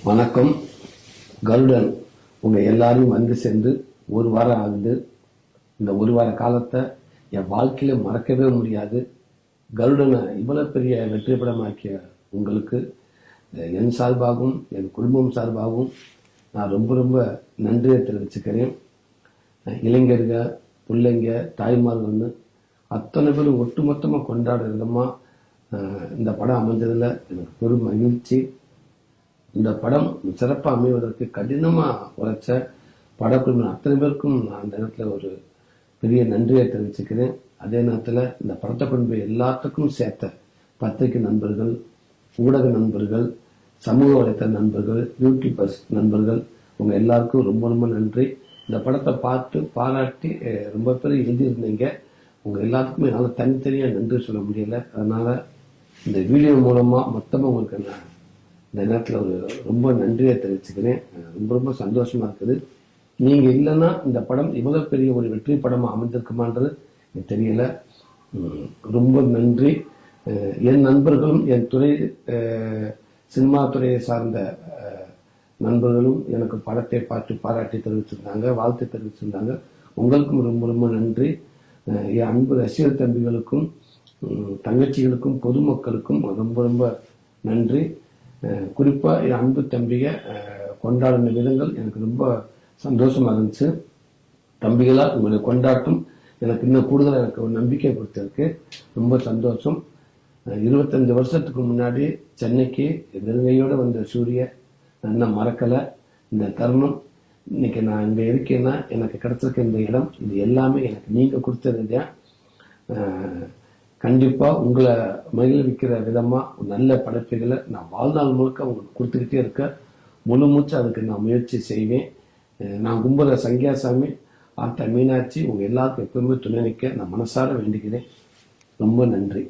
வணக்கம். கருடன் உங்கள் எல்லாரையும் வந்து சேர்ந்து ஒரு வாரம் ஆகுது. இந்த ஒரு வார காலத்தை என் வாழ்க்கையில் மறக்கவே முடியாது. கருடனை இவ்வளோ பெரிய வெற்றி படமாக்கிய உங்களுக்கு என் சார்பாகவும் என் குடும்பம் சார்பாகவும் நான் ரொம்ப ரொம்ப நன்றியை தெரிவிச்சுக்கிறேன். இளைஞர்கள், பிள்ளைங்க, தாய்மார்கள்னு அத்தனை பேரும் ஒட்டுமொத்தமாக கொண்டாடுற விதமாக இந்த படம் அமைஞ்சதில் எனக்கு பெரும் மகிழ்ச்சி. இந்த படம் சிறப்பாக அமைவதற்கு கடினமாக உழைச்ச படக்குழுவின் அத்தனை பேருக்கும் நான் அந்த நேரத்தில் ஒரு பெரிய நன்றியை தெரிவிச்சுக்கிறேன். அதே நேரத்தில் இந்த படத்தை கொண்டு போய் எல்லாத்துக்கும் சேர்த்த பத்திரிகை நண்பர்கள், ஊடக நண்பர்கள், சமூக வலைத்தள நண்பர்கள், யூடியூபர்ஸ் நண்பர்கள், உங்கள் எல்லாருக்கும் ரொம்ப ரொம்ப நன்றி. இந்த படத்தை பார்த்து பாராட்டி ரொம்ப பேர் எழுதியிருந்தீங்க. உங்கள் எல்லாத்துக்குமே என்னால் தனித்தனியாக நன்றி சொல்ல முடியலை. அதனால் இந்த வீடியோ மூலமாக மொத்தமாக உங்களுக்கு நான் இந்த நேரத்தில் ஒரு ரொம்ப நன்றியை தெரிவிச்சுக்கிறேன். ரொம்ப ரொம்ப சந்தோஷமாக இருக்குது. நீங்கள் இல்லைன்னா இந்த படம் இவ்வளோ பெரிய ஒரு வெற்றி படமாக அமைந்திருக்குமான்றது எனக்கு தெரியல. ரொம்ப நன்றி. என் நண்பர்களும் என் துறை சினிமா துறையை சார்ந்த நண்பர்களும் எனக்கு படத்தை பார்த்து பாராட்டி தெரிவிச்சிருந்தாங்க, வாழ்த்து தெரிவிச்சிருந்தாங்க. உங்களுக்கும் ரொம்ப ரொம்ப நன்றி. என் அன்பு ரசிகர் தம்பிகளுக்கும் தங்கச்சிகளுக்கும் பொதுமக்களுக்கும் ரொம்ப ரொம்ப நன்றி. குறிப்பாக என் அன்பு தம்பிக கொண்டாடின விதங்கள் எனக்கு ரொம்ப சந்தோஷமாக இருந்துச்சு. தம்பிகளாக உங்களுடைய கொண்டாட்டம் எனக்கு இன்னும் கூடுதலாக எனக்கு ஒரு நம்பிக்கை கொடுத்துருக்கு. ரொம்ப சந்தோஷம். 25 வருஷத்துக்கு முன்னாடி சென்னைக்கு வெறுங்கையோடு வந்த சூரிய நான் மறக்கலை. இந்த தருணம் இன்னைக்கு நான் இங்கே இருக்கேன்னா எனக்கு கிடைச்சிருக்க இந்த இடம், இது எல்லாமே எனக்கு நீங்கள் கொடுத்தது இல்லையா. கண்டிப்பாக உங்களை மகிழ்விக்கிற விதமாக நல்ல படைப்புகளை நான் வாழ்நாள் முழுக்க உங்களுக்கு கொடுத்துக்கிட்டே இருக்க முழு மூச்சு அதுக்கு நான் முயற்சி செய்வேன். நான் கும்புற சங்கியாசாமி, ஆத்தா மீனாட்சி உங்கள் எல்லாருக்கும் எப்பவுமே துணை நிற்க நான் மனசார வேண்டிக்கிறேன். ரொம்ப நன்றி.